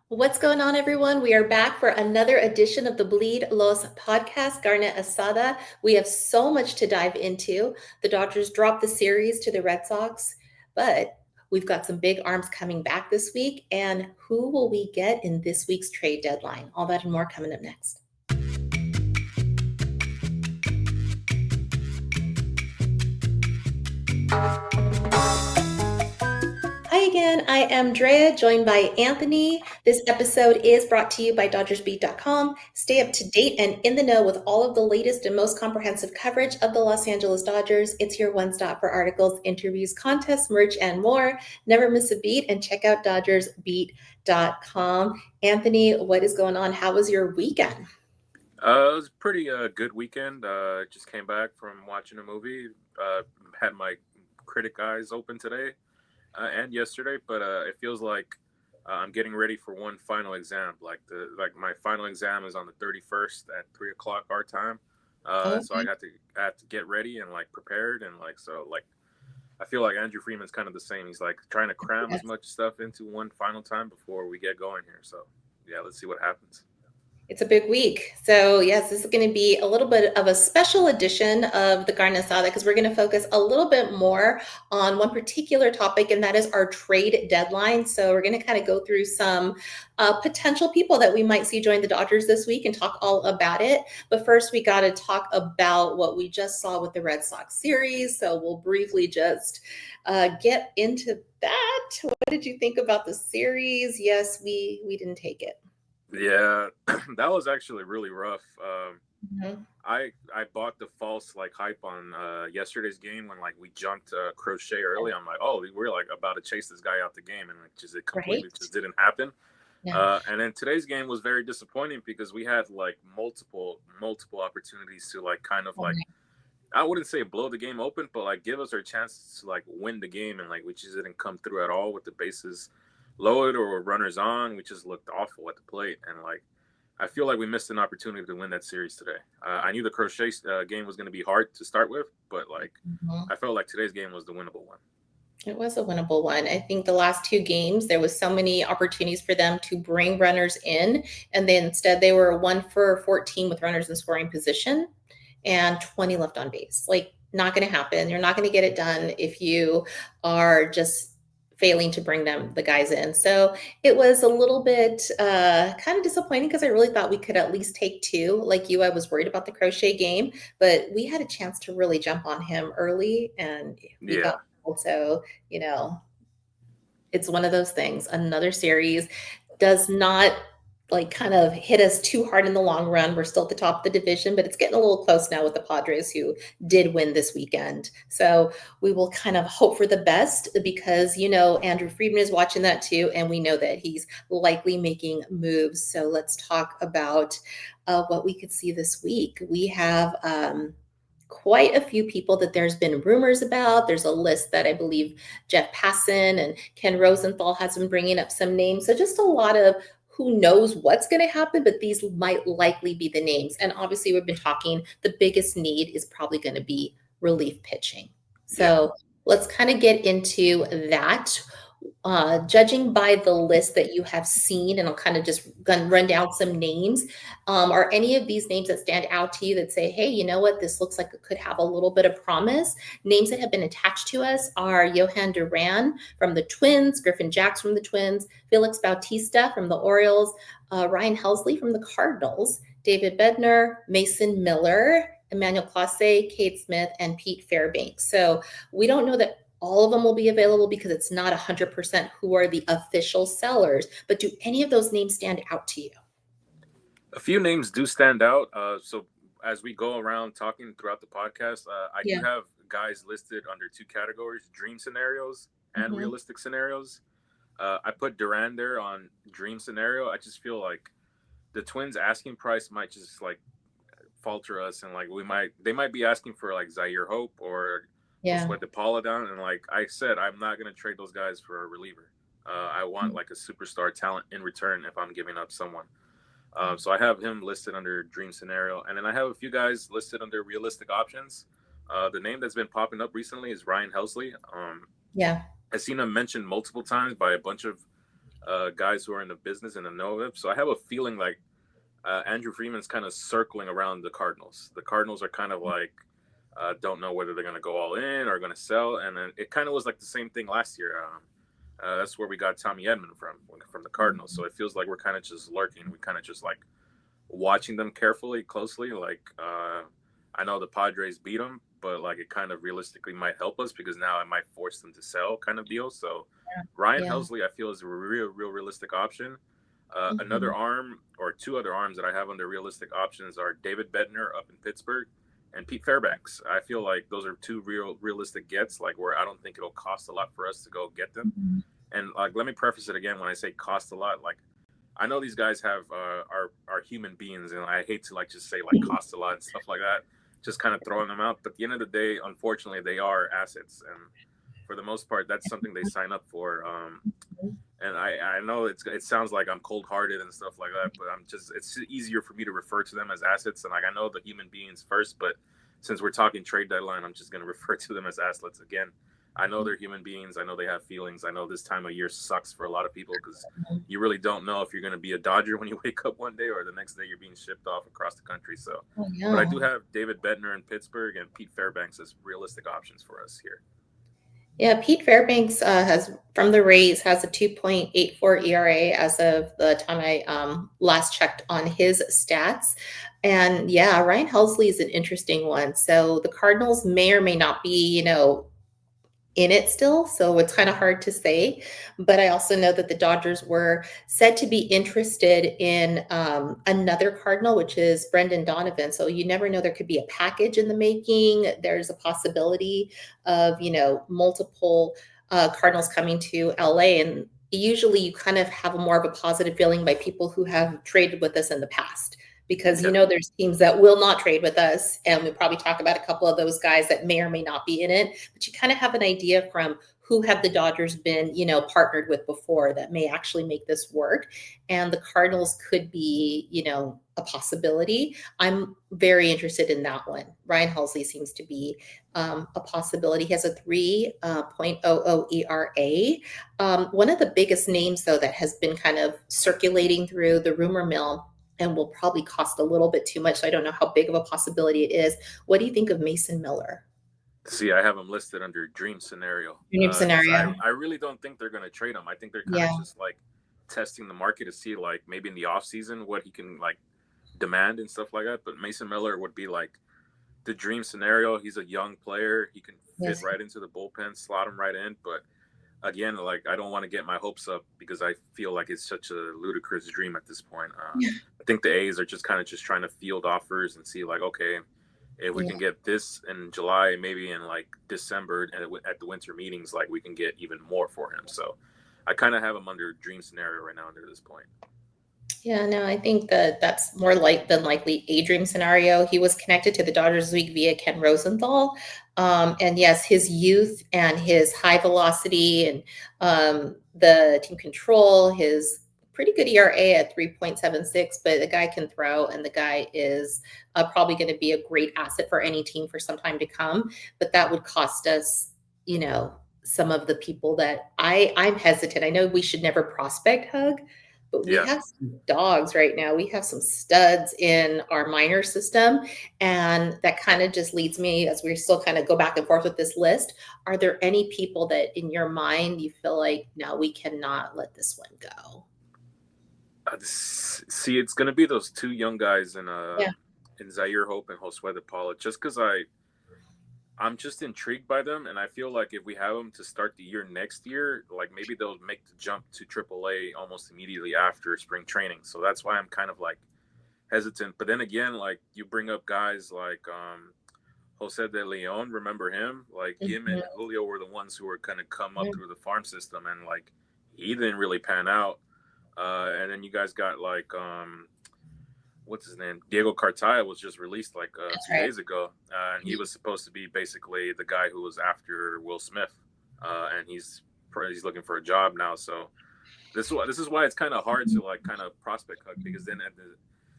What's going on, everyone? We are back for another edition of the Bleed Los podcast, Carne Asada. We have so much to dive into. The Dodgers dropped the series to the Red Sox, but we've got some big arms coming back this week. And who will we get in this week's trade deadline? All that and more coming up next. Hi again, I am Drea, joined by Anthony. This episode is brought to you by DodgersBeat.com. Stay up to date and in the know with all of the latest and most comprehensive coverage of the Los Angeles Dodgers. It's your one stop for articles, interviews, contests, merch, and more. Never miss a beat and check out DodgersBeat.com. Anthony, what is going on? How was your weekend? It was a pretty good weekend. Just came back from watching a movie. Had my critic eyes open today and yesterday, but it feels like I'm getting ready for one final exam. Like my final exam is on the 31st at 3:00 our time. So I had to get ready and like prepared and I feel like Andrew Freeman's kind of the same. He's like trying to cram as much stuff into one final time before we get going here. So yeah, let's see what happens. It's a big week. So yes, this is going to be a little bit of a special edition of the Carne Asada because we're going to focus a little bit more on one particular topic, and that is our trade deadline. So we're going to kind of go through some potential people that we might see join the Dodgers this week and talk all about it. But first, we got to talk about what we just saw with the Red Sox series. So we'll briefly just get into that. What did you think about the series? Yes, we didn't take it. Yeah, that was actually really rough. Mm-hmm. I bought the false hype on yesterday's game when we jumped Crochet early. I'm like, oh, we're about to chase this guy out the game, and it completely just didn't happen. Yeah. And then today's game was very disappointing because we had multiple opportunities to I wouldn't say blow the game open, but give us our chances to win the game, and we just didn't come through at all with the bases lowered or runners on. We just looked awful at the plate, and I feel like we missed an opportunity to win that series today. I knew the Crochet game was going to be hard to start with, but I felt like today's game was the winnable one. It was a winnable one. I think the last two games, there was so many opportunities for them to bring runners in, and then instead they were 1 for 14 with runners in scoring position and 20 left on base. Not going to happen. You're not going to get it done if you are just failing to bring the guys in. So it was a little bit kind of disappointing because I really thought we could at least take two. Like you, I was worried about the Crochet game, but we had a chance to really jump on him early and we got so, it's one of those things. Another series does not kind of hit us too hard in the long run. We're still at the top of the division, but it's getting a little close now with the Padres who did win this weekend. So we will kind of hope for the best because, Andrew Friedman is watching that too. And we know that he's likely making moves. So let's talk about what we could see this week. We have quite a few people that there's been rumors about. There's a list that I believe Jeff Passan and Ken Rosenthal has been bringing up some names. So just a lot of who knows what's going to happen, but these might likely be the names. And obviously we've been talking, the biggest need is probably going to be relief pitching. So let's kind of get into that. Judging by the list that you have seen, and I'll kind of just run down some names. Are any of these names that stand out to you that say, hey, you know what, this looks like it could have a little bit of promise? Names that have been attached to us are Johan Duran from the Twins, Griffin Jax from the Twins, Felix Bautista from the Orioles, Ryan Helsley from the Cardinals, David Bednar, Mason Miller, Emmanuel Clase, Cade Smith, and Pete Fairbanks. So we don't know that all of them will be available because it's not 100% who are the official sellers. But do any of those names stand out to you? A few names do stand out. So as we go around talking throughout the podcast, I do have guys listed under two categories: dream scenarios and realistic scenarios. I put Duran there on dream scenario. I just feel like the Twins asking price might just falter us, and they might be asking for Zaire Hope or sweat the Paula down. And like I said, I'm not going to trade those guys for a reliever. I want a superstar talent in return if I'm giving up someone. So I have him listed under dream scenario. And then I have a few guys listed under realistic options. The name that's been popping up recently is Ryan Helsley. I've seen him mentioned multiple times by a bunch of guys who are in the business and the know of it. So I have a feeling like Andrew Freeman's kind of circling around the Cardinals. The Cardinals are kind of like don't know whether they're going to go all in or going to sell, and then it kind of was like the same thing last year. That's where we got Tommy Edman from the Cardinals. So it feels like we're kind of just lurking. We kind of just like watching them carefully, closely. Like I know the Padres beat them, but like it kind of realistically might help us because now it might force them to sell, kind of deal. So Ryan Yeah. Helsley, I feel, is a real realistic option. Another arm or two other arms that I have under realistic options are David Bednar up in Pittsburgh and Pete Fairbanks. I feel like those are two realistic gets, like where I don't think it'll cost a lot for us to go get them. And like, let me preface it again when I say cost a lot. Like, I know these guys have are human beings, and I hate to like just say like cost a lot and stuff like that, just kind of throwing them out. But at the end of the day, unfortunately, they are assets, and for the most part, that's something they sign up for. And I know it sounds like I'm cold hearted and stuff like that, but it's easier for me to refer to them as assets. And like, I know the human beings first, but since we're talking trade deadline, I'm just going to refer to them as assets again. I know they're human beings. I know they have feelings. I know this time of year sucks for a lot of people because you really don't know if you're going to be a Dodger when you wake up one day or the next day you're being shipped off across the country. So, but I do have David Bednar in Pittsburgh and Pete Fairbanks as realistic options for us here. Yeah, Pete Fairbanks has from the Rays has a 2.84 ERA as of the time I last checked on his stats. And yeah, Ryan Helsley is an interesting one. So the Cardinals may or may not be, in it still, so it's kind of hard to say. But I also know that the Dodgers were said to be interested in another Cardinal, which is Brendan Donovan. So you never know; there could be a package in the making. There's a possibility of multiple Cardinals coming to LA, and usually you kind of have a more of a positive feeling by people who have traded with us in the past because there's teams that will not trade with us, and we'll probably talk about a couple of those guys that may or may not be in it, but you kind of have an idea from who have the Dodgers been partnered with before that may actually make this work, and the Cardinals could be a possibility. I'm very interested in that one. Ryan Helsley seems to be a possibility. He has a 3.00 ERA. One of the biggest names though that has been kind of circulating through the rumor mill and will probably cost a little bit too much. So I don't know how big of a possibility it is. What do you think of Mason Miller? See, I have him listed under dream scenario. Dream scenario. I really don't think they're going to trade him. I think they're kind of just like testing the market to see like maybe in the off season what he can like demand and stuff like that. But Mason Miller would be like the dream scenario. He's a young player. He can fit right into the bullpen, slot him right in. But again, like I don't want to get my hopes up because I feel like it's such a ludicrous dream at this point. I think the A's are just kind of just trying to field offers and see like, okay, if we can get this in July, maybe in like December and at the winter meetings, like we can get even more for him. So I kind of have him under dream scenario right now under this point. Yeah, no, I think that that's more than likely a dream scenario. He was connected to the Dodgers League via Ken Rosenthal. And yes, his youth and his high velocity and the team control, his pretty good ERA at 3.76, but the guy can throw and the guy is probably going to be a great asset for any team for some time to come. But that would cost us, some of the people that I'm hesitant. I know we should never prospect hug, but we have some dogs right now. We have some studs in our minor system. And that kind of just leads me, as we still kind of go back and forth with this list, are there any people that in your mind you feel like, no, we cannot let this one go? See, it's going to be those two young guys in Zaire Hope and Josue De Paula, just because I'm just intrigued by them, and I feel like if we have them to start the year next year, like maybe they'll make the jump to AAA almost immediately after spring training. So that's why I'm kind of like hesitant. But then again, like you bring up guys like Jose De Leon, remember him? Like him and Julio were the ones who were kind of come up through the farm system, and like he didn't really pan out. And then you guys got like what's his name? Diego Cartaya was just released like 2 days ago, and he was supposed to be basically the guy who was after Will Smith, and he's looking for a job now. So this is why it's kind of hard to like kind of prospect hug, because then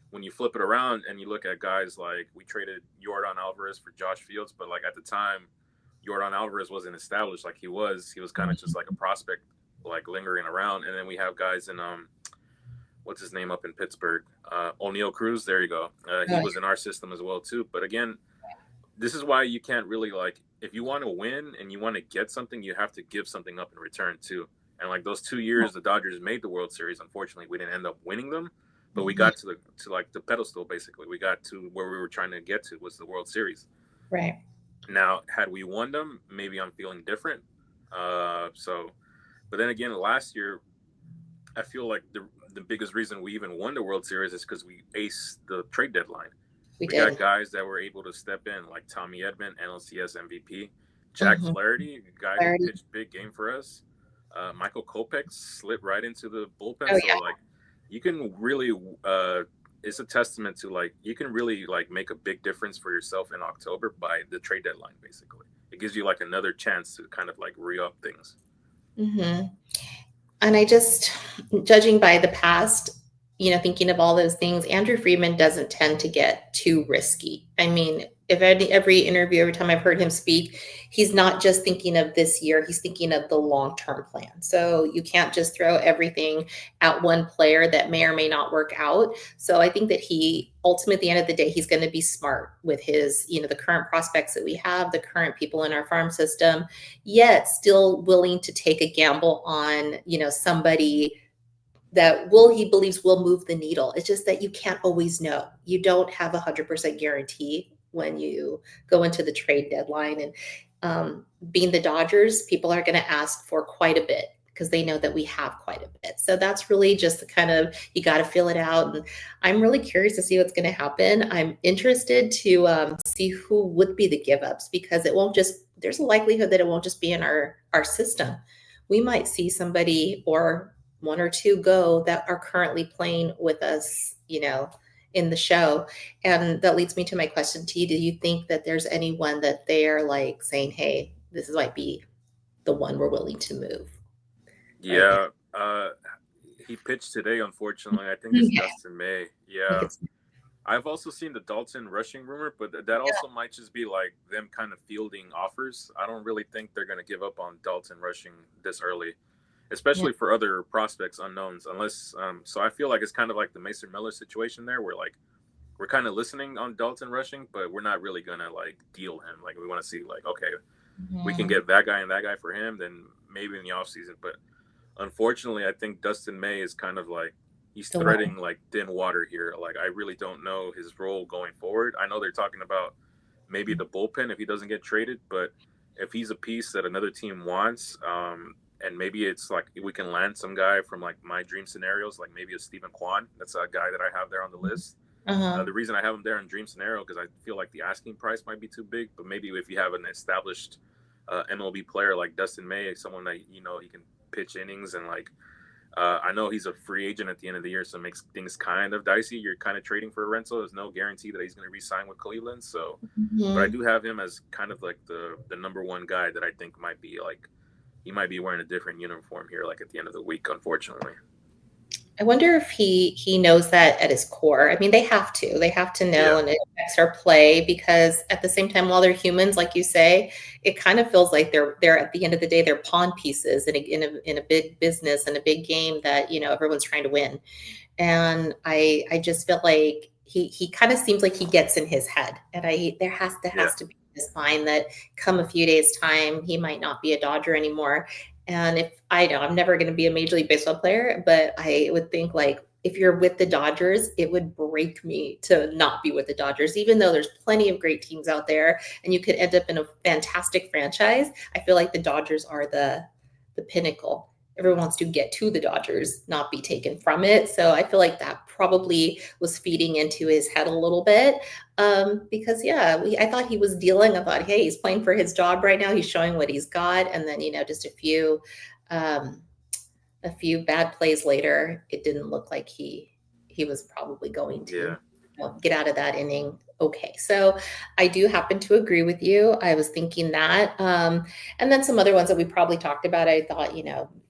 when you flip it around and you look at guys like we traded Yordan Alvarez for Josh Fields, but like at the time Yordan Alvarez wasn't established like he was kind of just like a prospect like lingering around. And then we have guys in what's his name up in Pittsburgh, O'Neal Cruz. There you go. He was in our system as well too. But again, this is why you can't really, like, if you want to win and you want to get something, you have to give something up in return too. And like those 2 years the Dodgers made the World Series, unfortunately we didn't end up winning them, but we got to like the pedestal. Basically we got to where we were trying to get to, was the World Series. Right. Now had we won them, maybe I'm feeling different. But then again, last year I feel like the biggest reason we even won the World Series is because we aced the trade deadline. We got guys that were able to step in, like Tommy Edman, NLCS MVP, Jack Flaherty, a guy who pitched big game for us. Michael Kopech slipped right into the bullpen. So like, you can really, it's a testament to, like, you can really like make a big difference for yourself in October by the trade deadline. Basically, it gives you like another chance to kind of like re-up things. And I just, judging by the past, thinking of all those things, Andrew Friedman doesn't tend to get too risky. I mean, if every interview, every time I've heard him speak, he's not just thinking of this year, he's thinking of the long-term plan. So you can't just throw everything at one player that may or may not work out. So I think that he ultimately, at the end of the day, he's going to be smart with his, the current prospects that we have, the current people in our farm system, yet still willing to take a gamble on, somebody that he believes will move the needle. It's just that you can't always know. You don't have 100% guarantee when you go into the trade deadline. And being the Dodgers, people are going to ask for quite a bit because they know that we have quite a bit. So that's really just the kind of, you got to fill it out. And I'm really curious to see what's going to happen. I'm interested to see who would be the give ups, because it won't just, there's a likelihood that it won't just be in our system. We might see somebody or one or two go that are currently playing with us, in the show. And that leads me to my question to you. Do you think that there's anyone that they are like saying, hey, this might be the one we're willing to move? Yeah. He pitched today, unfortunately. I think it's Dustin May. Yeah. I've also seen the Dalton rushing rumor, but that also might just be like them kind of fielding offers. I don't really think they're going to give up on Dalton rushing this early, especially for other prospects, unknowns, unless so I feel like it's kind of like the Mason Miller situation there, where like we're kind of listening on Dalton rushing, but we're not really gonna like deal him. Like we want to see like, okay, we can get that guy and that guy for him, then maybe in the offseason. But unfortunately, I think Dustin May is kind of like, he's threading like thin water here. Like I really don't know his role going forward. I know they're talking about maybe the bullpen if he doesn't get traded, but if he's a piece that another team wants, and maybe it's like we can land some guy from like my dream scenarios, like maybe a Stephen Kwan. That's a guy that I have there on the list. The reason I have him there in dream scenario, because I feel like the asking price might be too big. But maybe if you have an established MLB player like Dustin May, someone that he can pitch innings, and like I know he's a free agent at the end of the year, so it makes things kind of dicey. You're kind of trading for a rental. There's no guarantee that he's going to re-sign with Cleveland. So, but I do have him as kind of like the number one guy that I think might be like, he might be wearing a different uniform here, like at the end of the week, unfortunately. I wonder if he knows that at his core. I mean, they have to know, and it affects our play, because at the same time, while they're humans, like you say, it kind of feels like they're at the end of the day, they're pawn pieces in a big business and a big game that, everyone's trying to win. And I just feel like he kind of seems like he gets in his head, and there has to be this mind that come a few days time, he might not be a Dodger anymore. And if I know I'm never going to be a Major League Baseball player, but I would think like, if you're with the Dodgers, it would break me to not be with the Dodgers, even though there's plenty of great teams out there and you could end up in a fantastic franchise. I feel like the Dodgers are the pinnacle. Everyone wants to get to the Dodgers, not be taken from it. So I feel like that probably was feeding into his head a little bit. Because I thought he was dealing. I thought, hey, he's playing for his job right now. He's showing what he's got. And then, just a few bad plays later, it didn't look like he was probably going to get out of that inning. Okay. So I do happen to agree with you. I was thinking that. And then some other ones that we probably talked about, I thought,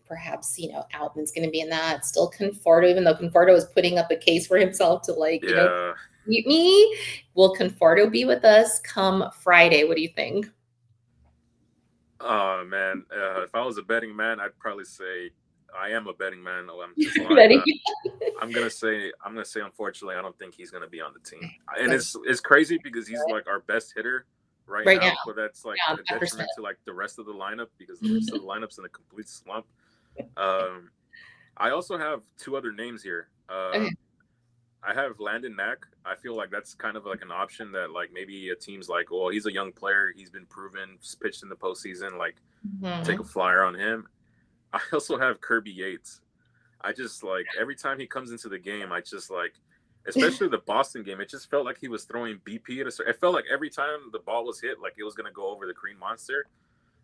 perhaps, Outman's going to be in that. Still Conforto, even though Conforto is putting up a case for himself to beat me. Will Conforto be with us come Friday? What do you think? Oh man, if I was a betting man, I'd probably say I am a betting man. Oh, I'm just lying. Betting. I'm gonna say unfortunately I don't think he's gonna be on the team, and it's crazy because he's like our best hitter right Right now. now, but that's like Yeah, a 10%. detriment to like the rest of the lineup because the rest of the lineup's in a complete slump. I also have two other names here. Okay. I have Landon Knack. I feel like that's kind of like an option that like maybe a team's like, well, he's a young player, he's been proven, pitched in the postseason, like take a flyer on him. I also have Kirby Yates. I just like every time he comes into the game, I just like, especially the Boston game, it just felt like he was throwing BP at a certain. It felt like every time the ball was hit, like it was gonna go over the Green Monster.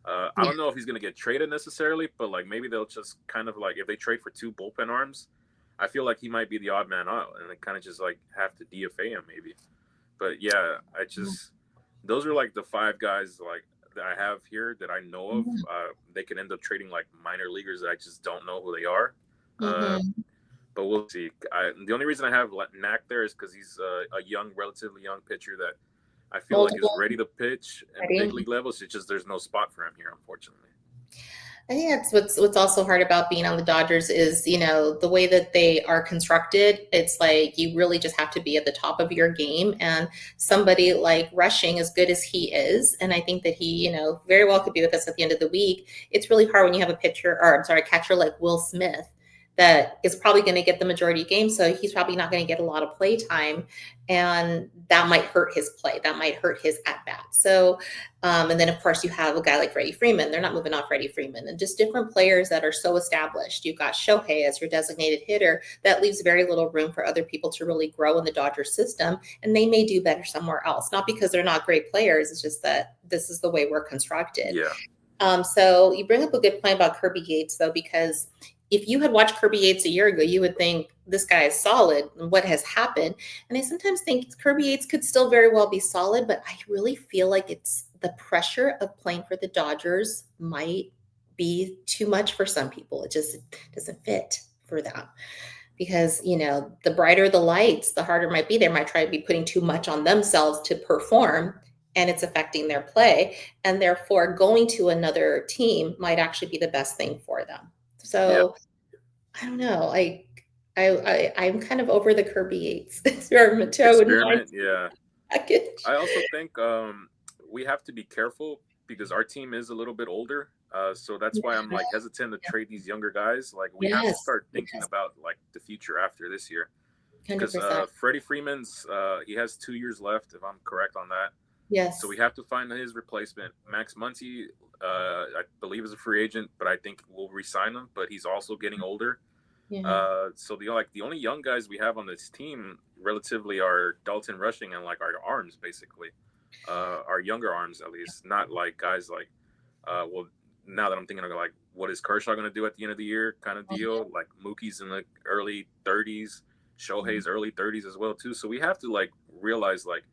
I don't know if he's gonna get traded necessarily, but like maybe they'll just kind of like if they trade for two bullpen arms, I feel like he might be the odd man out, and they kind of just like have to DFA him maybe. But yeah, I just those are like the five guys like that I have here that I know of. They can end up trading like minor leaguers that I just don't know who they are. But we'll see. The only reason I have Knack there is because he's a young, relatively young pitcher that I feel like is ready to pitch at big league levels. It's just there's no spot for him here, unfortunately. I think that's what's also hard about being on the Dodgers is, you know, the way that they are constructed. It's like you really just have to be at the top of your game. And somebody like Rushing, as good as he is, and I think that he, you know, very well could be with us at the end of the week. It's really hard when you have a catcher like Will Smith that is probably going to get the majority of games. So he's probably not going to get a lot of play time. And that might hurt his play. That might hurt his at-bat. So, and then of course you have a guy like Freddie Freeman. They're not moving off Freddie Freeman. And just different players that are so established. You've got Shohei as your designated hitter. That leaves very little room for other people to really grow in the Dodgers system. And they may do better somewhere else. Not because they're not great players. It's just that this is the way we're constructed. Yeah. So you bring up a good point about Kirby Yates, though, because if you had watched Kirby Yates a year ago, you would think this guy is solid and what has happened. And I sometimes think Kirby Yates could still very well be solid, but I really feel like it's the pressure of playing for the Dodgers might be too much for some people. It just doesn't fit for them because, you know, the brighter the lights, the harder it might be. They might try to be putting too much on themselves to perform, and it's affecting their play. And therefore going to another team might actually be the best thing for them. So I don't know. I'm kind of over the Kirby Yates experiment. Yeah. Package. I also think we have to be careful because our team is a little bit older. So that's why I'm like hesitant to trade these younger guys. Like we have to start thinking about like the future after this year. Because Freddie Freeman's he has 2 years left, if I'm correct on that. Yes. So we have to find his replacement. Max Muncy, I believe, is a free agent, but I think we'll re-sign him. But he's also getting older. So the only young guys we have on this team relatively are Dalton Rushing and like our arms, basically, our younger arms at least. Not like guys like, well, now that I'm thinking of like, what is Kershaw going to do at the end of the year, kind of deal. Like Mookie's in the early 30s, Shohei's early 30s as well too. So we have to like realize like.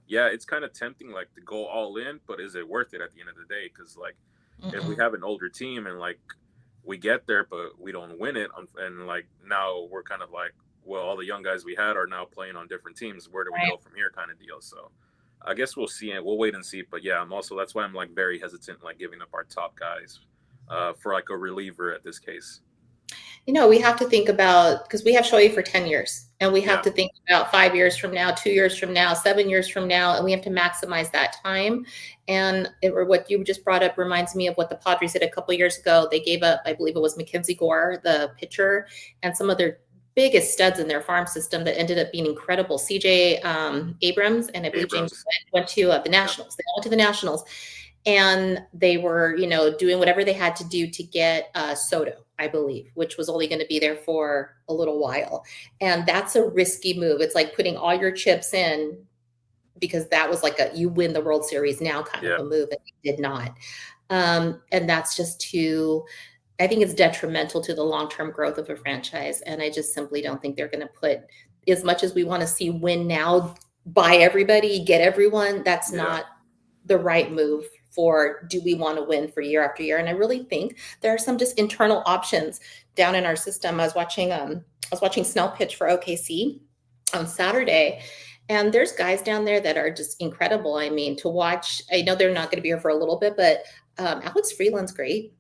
Yeah, it's kind of tempting, like, to go all in, but is it worth it at the end of the day? Because, like, if we have an older team and, like, we get there, but we don't win it, and, like, now we're kind of like, well, all the young guys we had are now playing on different teams. Where do we go from here kind of deal? So I guess we'll see. We'll wait and see. But, yeah, that's why I'm, like, very hesitant, like, giving up our top guys for, like, a reliever at this case. You know, we have to think about, because we have Shohei for 10 years, and we have to think about 5 years from now, 2 years from now, 7 years from now, and we have to maximize that time. And what you just brought up reminds me of what the Padres did a couple of years ago. They gave up, I believe it was Mackenzie Gore, the pitcher, and some of their biggest studs in their farm system that ended up being incredible. CJ Abrams, and I believe James went to the Nationals. They all went to the Nationals. And they were, you know, doing whatever they had to do to get Soto, I believe, which was only going to be there for a little while. And that's a risky move. It's like putting all your chips in because that was like you win the World Series now kind of a move, and he did not. And that's just I think it's detrimental to the long-term growth of a franchise. And I just simply don't think they're going to put, as much as we want to see win now, buy everybody, get everyone, that's not the right move. For do we want to win for year after year? And I really think there are some just internal options down in our system. I was watching Snell pitch for OKC on Saturday, and there's guys down there that are just incredible. I mean, to watch, I know they're not going to be here for a little bit, but Alex Freeland's great.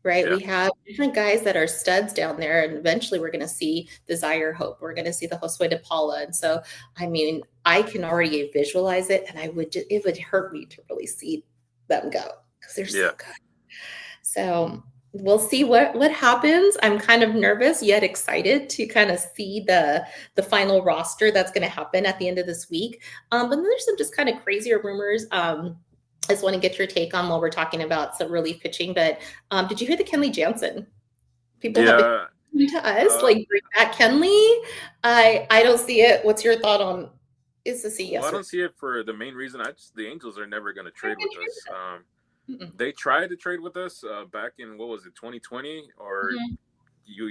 right? Yeah. We have different guys that are studs down there, and eventually we're going to see Desire Hope. We're going to see the Josue de Paula. And so, I mean, I can already visualize it, and it would hurt me to really see them go because they're so Yeah. good. So we'll see what happens. I'm kind of nervous yet excited to kind of see the final roster that's going to happen at the end of this week. But then there's some just kind of crazier rumors. I just want to get your take on while we're talking about some relief pitching. But did you hear the Kenley Jansen? People have been Yeah. coming to us like bring back Kenley. I don't see it. What's your thought on? Is this a Well, yes I or don't see it for the main reason. The Angels are never going to no? trade with us. They tried to trade with us back in, what was it, 2020 or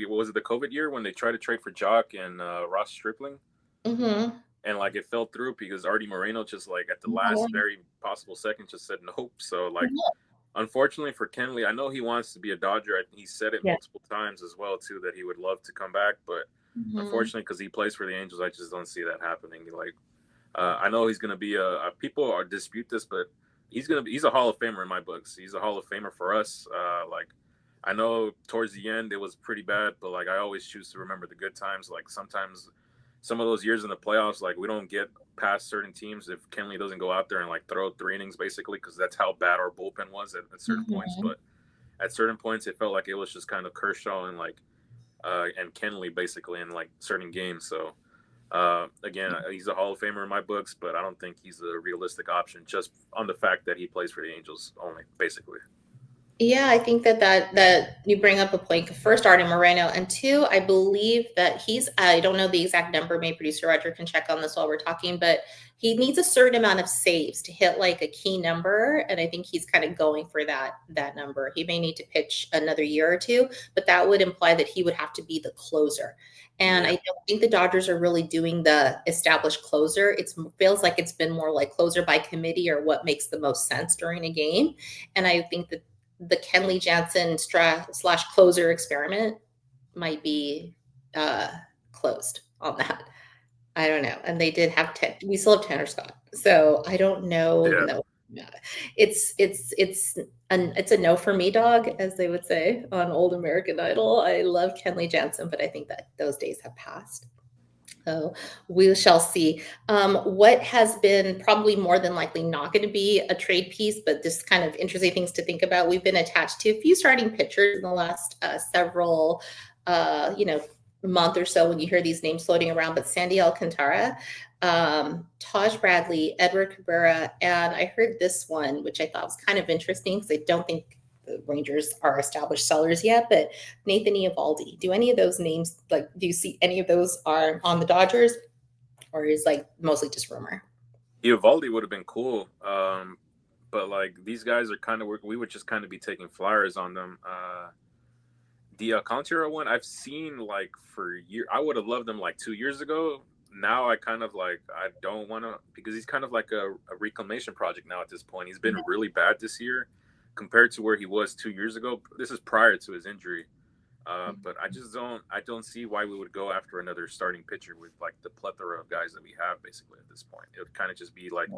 what was it, the COVID year, when they tried to trade for Jock and Ross Stripling, and like it fell through because Artie Moreno just like at the last very possible second just said nope. So like, unfortunately for Kenley, I know he wants to be a Dodger. He said it multiple times as well too that he would love to come back, but unfortunately because he plays for the Angels, I just don't see that happening. Like, I know he's going to be people are dispute this, but he's a Hall of Famer in my books. He's a Hall of Famer for us. Like, I know towards the end it was pretty bad, but like I always choose to remember the good times. Like sometimes some of those years in the playoffs, like we don't get past certain teams if Kenley doesn't go out there and like throw 3 innings basically, because that's how bad our bullpen was at certain points. But at certain points it felt like it was just kind of Kershaw and like and Kenley basically in like certain games. So again, he's a Hall of Famer in my books, but I don't think he's a realistic option just on the fact that he plays for the Angels only, basically. Yeah, I think that you bring up a point. First, Artie Moreno, and two, I believe that I don't know the exact number. Maybe producer Roger can check on this while we're talking, but he needs a certain amount of saves to hit like a key number, and I think he's kind of going for that number. He may need to pitch another year or two, but that would imply that he would have to be the closer. And I don't think the Dodgers are really doing the established closer. It feels like it's been more like closer by committee or what makes the most sense during a game. And I think that the Kenley Jansen / closer experiment might be closed on that. I don't know. And they did have we still have Tanner Scott. So I don't know. Yeah. No, it's a no for me, dog, as they would say on Old American Idol. I love Kenley Jansen, but I think that those days have passed. So we shall see. What has been probably more than likely not going to be a trade piece, but just kind of interesting things to think about. We've been attached to a few starting pitchers in the last several, month or so when you hear these names floating around, but Sandy Alcantara, Taj Bradley, Edward Cabrera, and I heard this one, which I thought was kind of interesting because I don't think the Rangers are established sellers yet, but Nathan Eovaldi. Do any of those names, like, do you see any of those are on the Dodgers, or is like mostly just rumor? Eovaldi would have been cool, but like these guys are kind of, we would just kind of be taking flyers on them. The Alcantara one, I've seen like for years. I would have loved them like 2 years ago. Now I kind of like, I don't want to, because he's kind of like a reclamation project now at this point. He's been really bad this year compared to where he was 2 years ago. This is prior to his injury. But I don't see why we would go after another starting pitcher with like the plethora of guys that we have basically at this point. It would kind of just be like,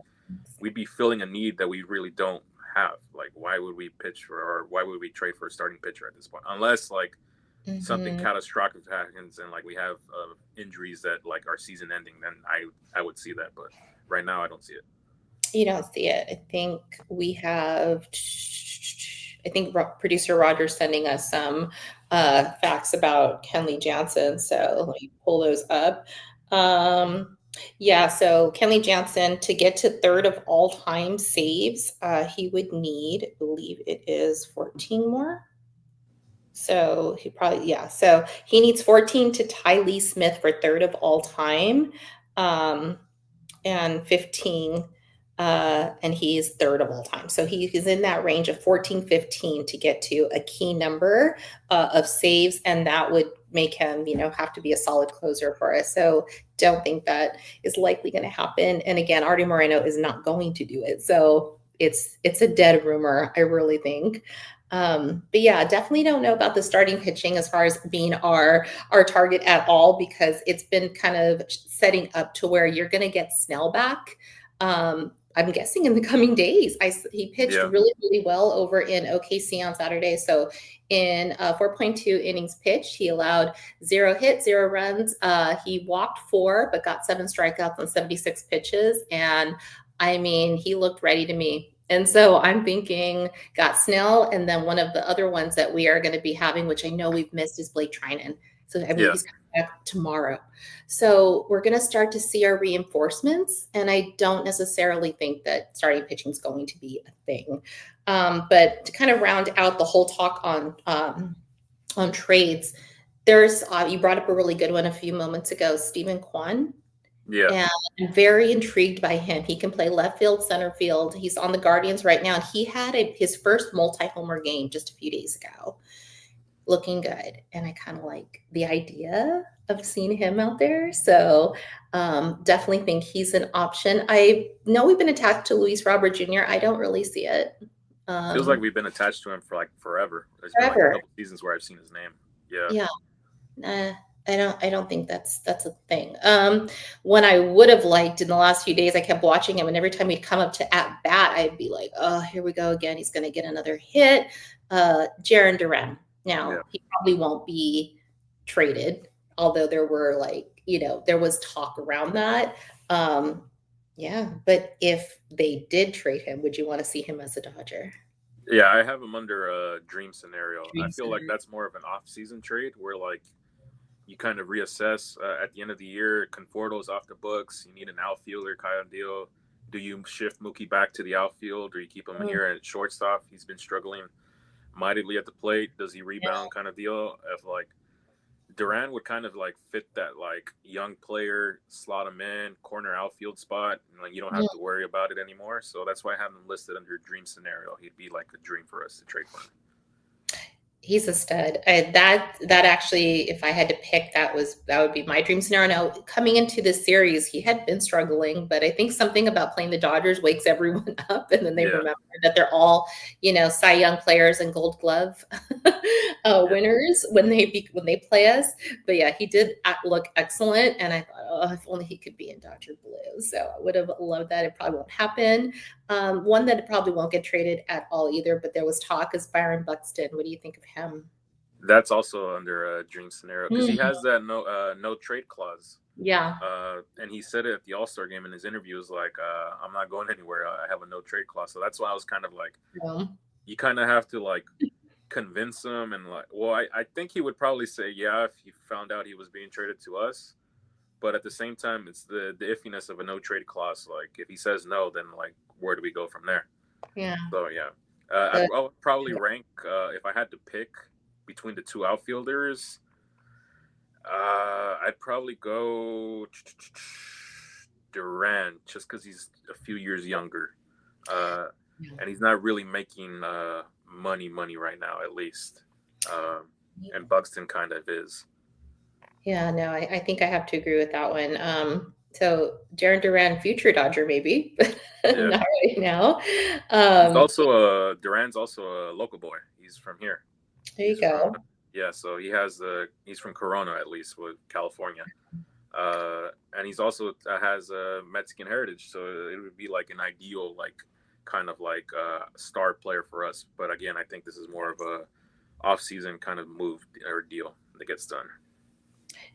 we'd be filling a need that we really don't have. Like, why would we why would we trade for a starting pitcher at this point? Unless like something catastrophic happens and like we have injuries that like are season ending, then I would see that. But right now I don't see it. You don't see it. I think producer Roger's sending us some facts about Kenley Jansen. So let me pull those up. So Kenley Jansen, to get to third of all time saves, he would need, I believe it is 14 more. So so he needs 14 to tie Lee Smith for third of all time, and 15, and he's third of all time. So he's in that range of 14, 15 to get to a key number of saves, and that would make him, have to be a solid closer for us. So don't think that is likely going to happen. And again, Artie Moreno is not going to do it. So it's a dead rumor, I really think. But yeah, definitely don't know about the starting pitching as far as being our target at all, because it's been kind of setting up to where you're going to get Snell back. I'm guessing in the coming days. He pitched Yeah. really, really well over in OKC on Saturday. So in 4.2 innings pitched, he allowed 0 hits, 0 runs. He walked 4, but got 7 strikeouts on 76 pitches. And I mean, he looked ready to me. And so I'm thinking got Snell, and then one of the other ones that we are going to be having, which I know we've missed, is Blake Trinan. So I believe he's coming back tomorrow. So we're going to start to see our reinforcements, and I don't necessarily think that starting pitching is going to be a thing. But to kind of round out the whole talk on trades, there's you brought up a really good one a few moments ago, Stephen Kwan. Yeah. And I'm very intrigued by him. He can play left field, center field. He's on the Guardians right now, and he had his first multi-homer game just a few days ago. Looking good. And I kind of like the idea of seeing him out there. So definitely think he's an option. I know we've been attached to Luis Robert Jr. I don't really see it. Feels like we've been attached to him for like forever. There's been like a couple seasons where I've seen his name. Yeah. Yeah. I don't think that's a thing. When I would have liked in the last few days, I kept watching him, and every time he'd come up to at bat, I'd be like, oh, here we go again. He's going to get another hit. Jarren Duran. Now, he probably won't be traded, although there were there was talk around that. But if they did trade him, would you want to see him as a Dodger? Yeah, I have him under a dream scenario. I feel like that's more of an off-season trade where like you kind of reassess at the end of the year. Conforto's off the books. You need an outfielder kind of deal. Do you shift Mookie back to the outfield, or you keep him here at shortstop? He's been struggling mightily at the plate. Does he rebound kind of deal? If like Duran would kind of like fit that like young player, slot him in, corner outfield spot, and like you don't have to worry about it anymore. So that's why I have him listed under dream scenario. He'd be like a dream for us to trade for him. He's a stud. That actually, if I had to pick, that would be my dream scenario. Now, coming into this series, he had been struggling, but I think something about playing the Dodgers wakes everyone up, and then they remember that they're all, Cy Young players and Gold Glove winners when they play us. But yeah, he did look excellent, and I thought, oh, if only he could be in Dodger blue. So I would have loved that. It probably won't happen. One that probably won't get traded at all either, but there was talk, is Byron Buxton. What do you think of him? That's also under a dream scenario because he has that no trade clause. Yeah. And he said it at the All-Star game in his interview. Was like, I'm not going anywhere. I have a no trade clause. So that's why I was kind of like, you kind of have to like convince him. And like, well, I think he would probably say, yeah, if he found out he was being traded to us. But at the same time, it's the iffiness of a no trade clause. Like if he says no, then like, where do we go from there? Yeah. So yeah, I would probably rank if I had to pick between the two outfielders. I'd probably go Duran just because he's a few years younger, and he's not really making money right now, at least. And Buxton kind of is. Yeah, no, I think I have to agree with that one. So Jarren Duran, future Dodger, maybe, but not right now. Duran's also a local boy. He's from here. There you go. So he's from Corona, at least, with California. And he's also has a Mexican heritage. So it would be like an ideal, like kind of like star player for us. But again, I think this is more of a off-season kind of move or deal that gets done.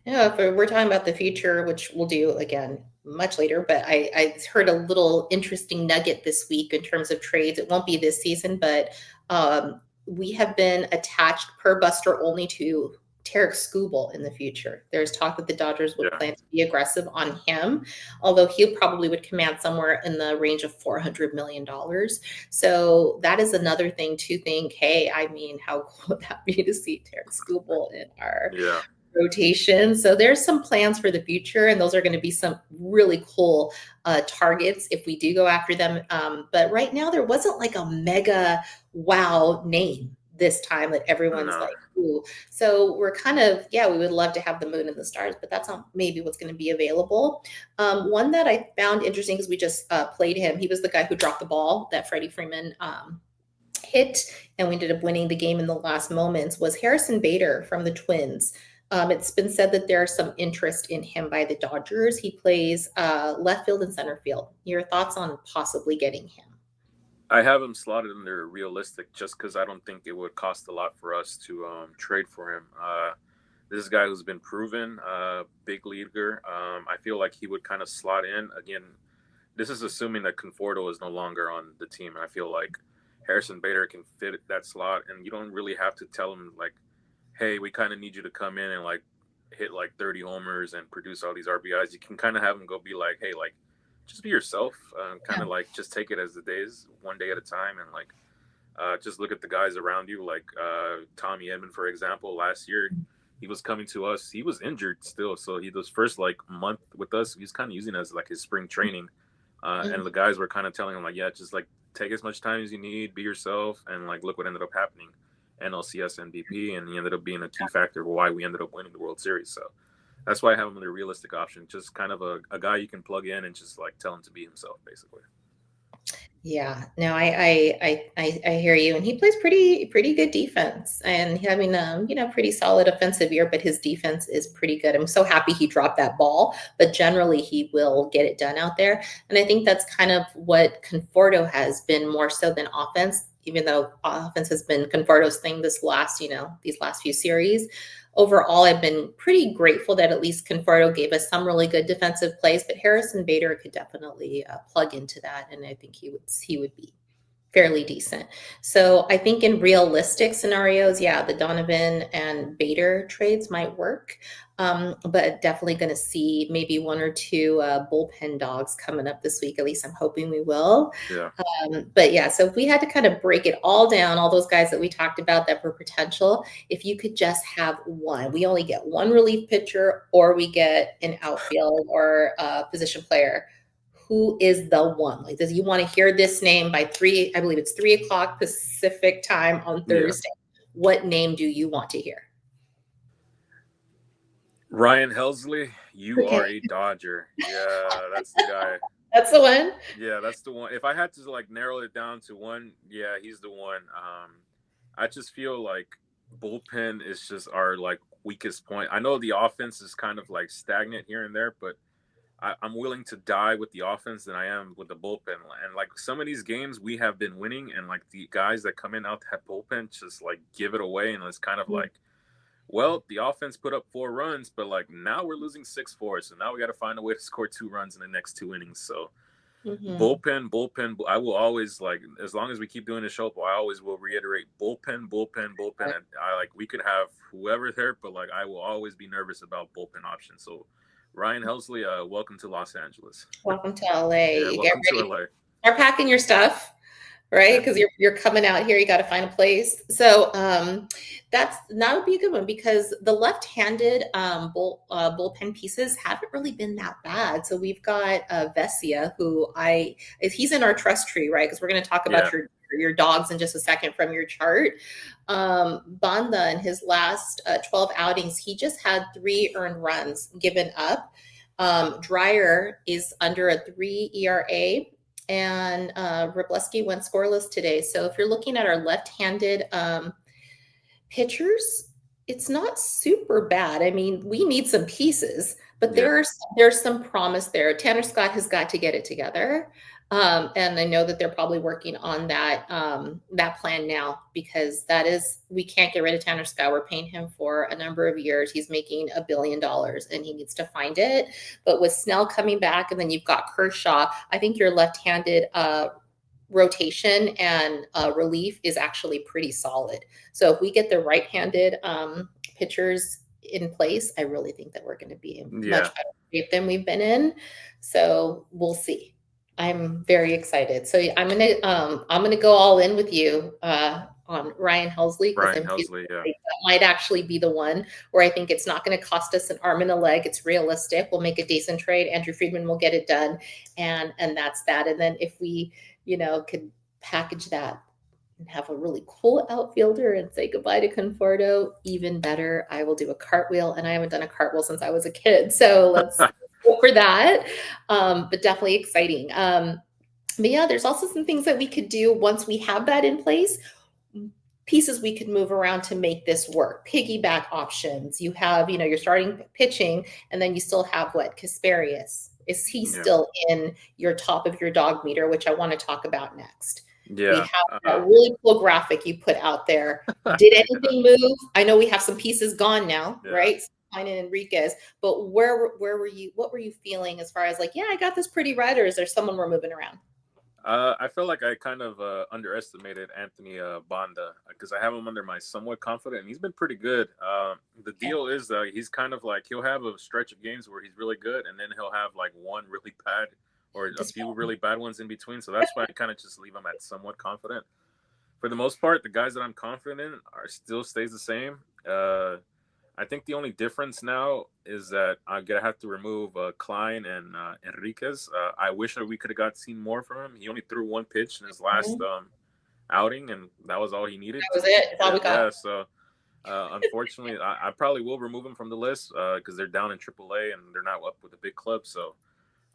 Yeah, if we're talking about the future, which we'll do again much later, but I heard a little interesting nugget this week in terms of trades. It won't be this season, but we have been attached per Buster only to Tarek Skubal in the future. There's talk that the Dodgers would plan to be aggressive on him, although he probably would command somewhere in the range of $400 million. So that is another thing to think, hey, I mean, how cool would that be to see Tarek Skubal in our rotation? So there's some plans for the future, and those are going to be some really cool targets if we do go after them. But right now, there wasn't like a mega wow name this time that everyone's like, ooh. So we're kind of, we would love to have the moon and the stars, but that's not maybe what's going to be available. One that I found interesting because we just played him. He was the guy who dropped the ball that Freddie Freeman hit, and we ended up winning the game in the last moments, was Harrison Bader from the Twins. It's been said that there's some interest in him by the Dodgers. He plays left field and center field. Your thoughts on possibly getting him? I have him slotted under realistic just because I don't think it would cost a lot for us to trade for him. This is a guy who's been proven, big leaguer. I feel like he would kind of slot in. Again, this is assuming that Conforto is no longer on the team. I feel like Harrison Bader can fit that slot, and you don't really have to tell him, like, hey, we kind of need you to come in and, like, hit, like, 30 homers and produce all these RBIs. You can kind of have him go be like, hey, like, just be yourself, kind of like just take it as the days, one day at a time, and like just look at the guys around you. Like Tommy Edman, for example, last year he was coming to us. He was injured still, so he was first like month with us. He's kind of using it as like his spring training, and the guys were kind of telling him like, yeah, just like take as much time as you need, be yourself, and like look what ended up happening. NLCS MVP, and he ended up being a key factor of why we ended up winning the World Series. So that's why I have him in a realistic option. Just kind of a guy you can plug in and just like tell him to be himself, basically. Yeah, no, I hear you, and he plays pretty good defense, and having pretty solid offensive year, but his defense is pretty good. I'm so happy he dropped that ball, but generally he will get it done out there, and I think that's kind of what Conforto has been more so than offense, even though offense has been Conforto's thing these last few series. Overall, I've been pretty grateful that at least Conforto gave us some really good defensive plays, but Harrison Bader could definitely plug into that, and I think he would be fairly decent. So I think in realistic scenarios, yeah, the Donovan and Bader trades might work, but definitely going to see maybe one or two bullpen dogs coming up this week. At least I'm hoping we will. Yeah. But yeah, so if we had to kind of break it all down, all those guys that we talked about that were potential, if you could just have one, we only get one relief pitcher or we get an outfield or a position player, who is the one? Like, does you want to hear this name by I believe it's 3:00 Pacific time on Thursday. Yeah. What name do you want to hear? Ryan Helsley, you are a Dodger. Yeah, that's the guy. That's the one? Yeah, that's the one. If I had to like narrow it down to one, yeah, he's the one. I just feel like bullpen is just our like weakest point. I know the offense is kind of like stagnant here and there, but I'm willing to die with the offense than I am with the bullpen. And like some of these games we have been winning, and like the guys that come in out that bullpen just like give it away, and it's kind of like, well, the offense put up 4 runs, but like now we're losing 6-4, so now we got to find a way to score 2 runs in the next 2 innings. So bullpen. I will always, like, as long as we keep doing the show, I always will reiterate bullpen. And I like we could have whoever there, but like I will always be nervous about bullpen options. So Ryan Helsley, welcome to Los Angeles. Welcome to LA. Yeah, welcome to LA. Start packing your stuff, right? Because you're coming out here, you got to find a place. So that would be a good one, because the left-handed bullpen pieces haven't really been that bad. So we've got Vesia, who he's in our trust tree, right? Because we're going to talk about your dogs in just a second from your chart. Banda, in his last 12 outings, he just had 3 earned runs given up. Dreyer is under a 3 ERA, and Wroblewski went scoreless today. So if you're looking at our left-handed pitchers, it's not super bad. I mean, we need some pieces, but there's some promise there. Tanner Scott has got to get it together. And I know that they're probably working on that plan now, because we can't get rid of Tanner Scott. We're paying him for a number of years. He's making $1 billion and he needs to find it. But with Snell coming back, and then you've got Kershaw, I think your left-handed rotation and relief is actually pretty solid. So if we get the right-handed pitchers in place, I really think that we're going to be in much better shape than we've been in. So we'll see. I'm very excited. So I'm gonna go all in with you on Ryan Helsley. That might actually be the one where I think it's not going to cost us an arm and a leg. It's realistic. We'll make a decent trade. Andrew Friedman will get it done, and that's that. And then if we could package that and have a really cool outfielder and say goodbye to Conforto, even better. I will do a cartwheel, and I haven't done a cartwheel since I was a kid. So let's go for that. But definitely exciting. But yeah, there's also some things that we could do once we have that in place. pieces we could move around to make this work. Piggyback options. You have, you're starting pitching, and then you still have what? Kasperius. Is he still in your top of your dog meter, which I want to talk about next? We Yeah. have that really cool graphic you put out there. Did anything move? I know we have some pieces gone now, right? Pine and Enriquez, but where were you? What were you feeling as far as like, yeah, I got this pretty right, or is there someone we're moving around? I feel like I kind of underestimated Anthony Banda because I have him under my somewhat confident, and he's been pretty good. The deal is he's kind of like he'll have a stretch of games where he's really good, and then he'll have like one really bad or a few really bad ones in between. So that's why I kind of just leave him at somewhat confident. For the most part, the guys that I'm confident in are still stays the same. I think the only difference now is that I'm gonna have to remove Klein and Enriquez. I wish that we could have seen more from him. He only threw one pitch in his last outing, and that was all he needed. That was it. That's all we got. Yeah, so unfortunately, I probably will remove him from the list because they're down in AAA and they're not up with a big club. So,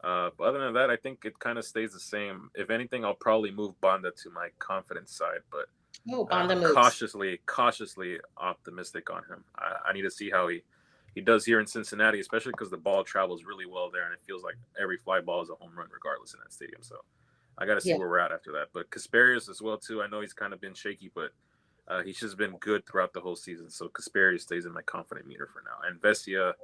but other than that, I think it kind of stays the same. If anything, I'll probably move Banda to my confidence side, but. Cautiously optimistic on him. I need to see how he does here in Cincinnati, especially because the ball travels really well there, and it feels like every fly ball is a home run regardless in that stadium. So I got to see where we're at after that. But Kasperius as well too. I know he's kind of been shaky, but he's just been good throughout the whole season. So Kasperius stays in my confident meter for now. And Vesia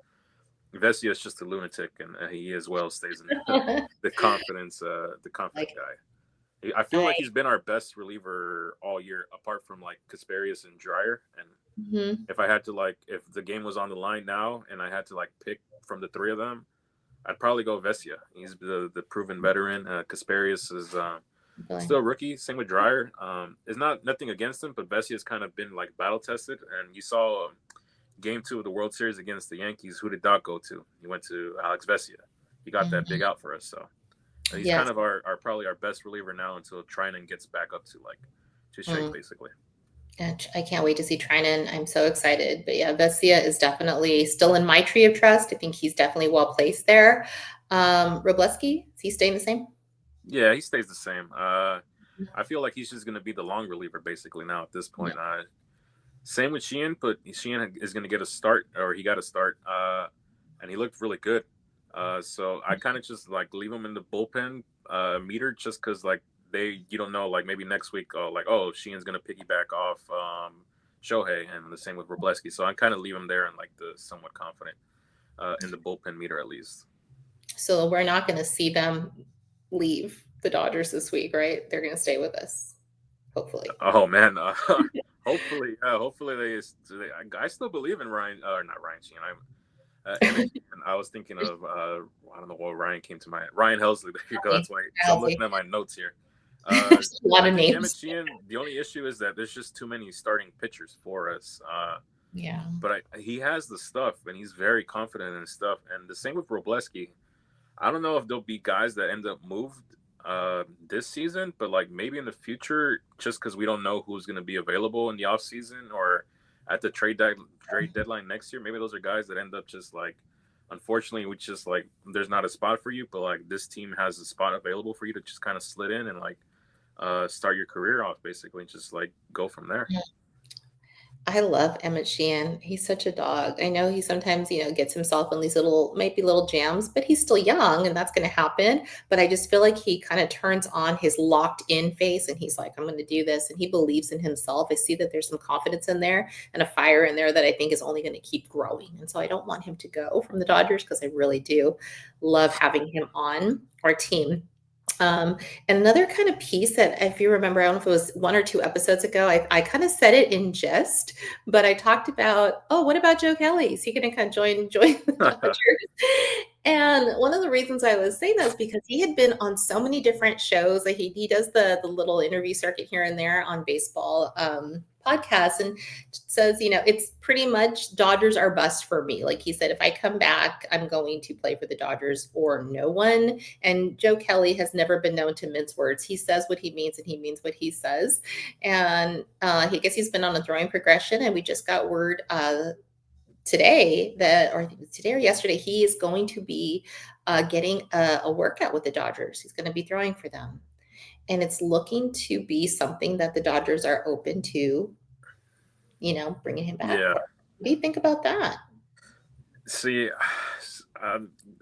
is just a lunatic, and he as well stays in the confident guy. I feel like he's been our best reliever all year, apart from like Kasperius and Dreyer. And if I had to if the game was on the line now and I had to pick from the three of them, I'd probably go Vesia. He's the proven veteran. Kasperius is still a rookie. Same with Dreyer. It's nothing against him, but Vesia's kind of been battle tested. And you saw game 2 of the World Series against the Yankees. Who did Doc go to? He went to Alex Vesia. He got that big out for us. So. He's kind of our probably our best reliever now until Trinan gets back up to shape basically. And I can't wait to see Trinan. I'm so excited. But yeah, Vesia is definitely still in my tree of trust. I think he's definitely well placed there. Robleski, is he staying the same? Yeah, he stays the same. I feel like he's just going to be the long reliever basically now at this point. Same with Sheehan, but Sheehan is going to get a start, or he got a start, and he looked really good. So I kind of just leave him in the bullpen meter just because you don't know maybe next week Sheehan's gonna piggyback off Shohei, and the same with Robleski. So I kind of leave him there and the somewhat confident in the bullpen meter at least. So we're not going to see them leave the Dodgers this week, right? They're going to stay with us, hopefully. Oh man, hopefully they. I still believe in Ryan, not Ryan Sheehan. And I was thinking of I don't know what Ryan came to mind. Ryan Helsley. There you go. That's why I'm looking at my notes here. There's a lot of names. Sheehan, the only issue is that there's just too many starting pitchers for us. But he has the stuff, and he's very confident in his stuff. And the same with Robleski. I don't know if there'll be guys that end up moved this season, but maybe in the future, just because we don't know who's going to be available in the off season or at the trade deadline next year. Maybe those are guys that end up just unfortunately, we just there's not a spot for you, but this team has a spot available for you to just kind of slid in and start your career off basically, and just go from there. I love Emmett Sheehan. He's such a dog. I know he sometimes, gets himself in these maybe little jams, but he's still young and that's going to happen. But I just feel like he kind of turns on his locked in face and he's like, I'm going to do this. And he believes in himself. I see that there's some confidence in there and a fire in there that I think is only going to keep growing. And so I don't want him to go from the Dodgers because I really do love having him on our team. And another kind of piece that, if you remember, I don't know if it was 1 or 2 episodes ago, I kind of said it in jest, but I talked about, what about Joe Kelly? Is he going to kind of join the Dodgers? And one of the reasons I was saying that is because he had been on so many different shows. He does the little interview circuit here and there on baseball podcasts, and says, it's pretty much Dodgers are bust for me. Like he said, if I come back, I'm going to play for the Dodgers or no one. And Joe Kelly has never been known to mince words. He says what he means and he means what he says. And I guess he's been on a throwing progression, and we just got word today or yesterday, he is going to be getting a workout with the Dodgers. He's going to be throwing for them. And it's looking to be something that the Dodgers are open to bringing him back Yeah. for. What do you think about that? See,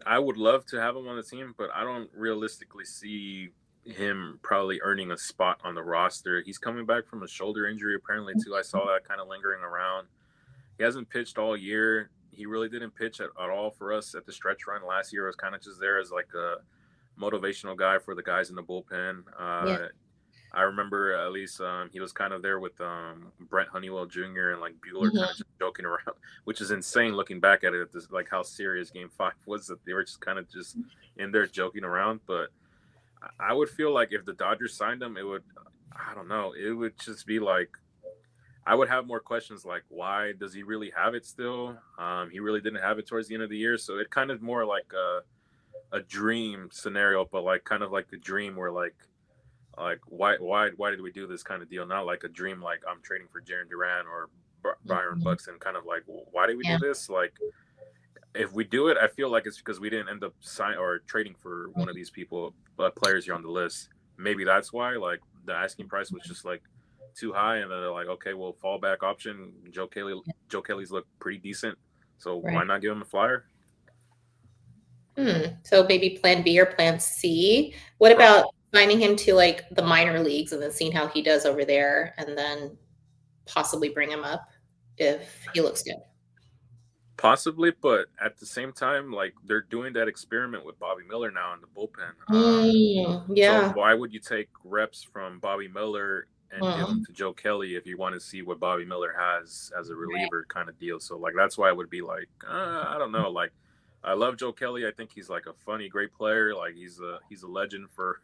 I would love to have him on the team, but I don't realistically see him probably earning a spot on the roster. He's coming back from a shoulder injury, apparently, too. I saw that kind of lingering around. He hasn't pitched all year. He really didn't pitch at all for us at the stretch run last year. It was kind of just there as like a motivational guy for the guys in the bullpen. Yeah. I remember at least he was kind of there with Brent Honeywell Jr. and like Bueller kind of Mhm. just joking around, which is insane looking back at it. This, like how serious Game 5 was, that they were just kind of just in there joking around. But I would feel like if the Dodgers signed him, it would, I don't know, it would just be like, I would have more questions like, why does he really have it still? He really didn't have it towards the end of the year. So it kind of more like a dream scenario, but like kind of like a dream where like why did we do this kind of deal? Not like a dream like I'm trading for Jaron Duran or Byron Mhm. Buxton, kind of like, well, why did we do Yeah. this? Like if we do it, I feel like it's because we didn't end up signing or trading for one of these people, players here on the list. Maybe that's why. Like the asking price was just like too high, and then they're like, okay, well, fallback option. Joe Kelly's look pretty decent, so why Right. not give him a flyer? So maybe plan B or plan C. What Right. about signing him to like the minor leagues and then seeing how he does over there and then possibly bring him up if he looks good? Possibly, but at the same time, like they're doing that experiment with Bobby Miller now in the bullpen. So Yeah. why would you take reps from Bobby Miller and give them Mm, to Joe Kelly if you want to see what Bobby Miller has as a right. reliever kind of deal? So like that's why I would be like, I don't know. Like I love Joe Kelly. I think he's like a funny, great player. Like he's a legend for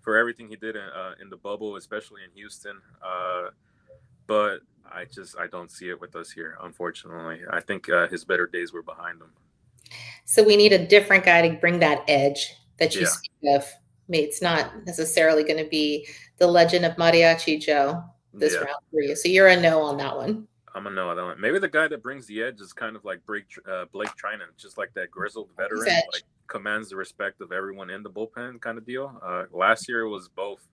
for everything he did in the bubble, especially in Houston. But I don't see it with us here, unfortunately. I think his better days were behind him. So we need a different guy to bring that edge that you Yeah, speak of. It's not necessarily going to be the legend of Mariachi Joe this yeah. round for you. So you're a no on that one. I'm gonna know that one. Maybe the guy that brings the edge is kind of like Blake Trinan, just like that grizzled He's veteran, edge. like commands the respect of everyone in the bullpen kind of deal. Last year it was both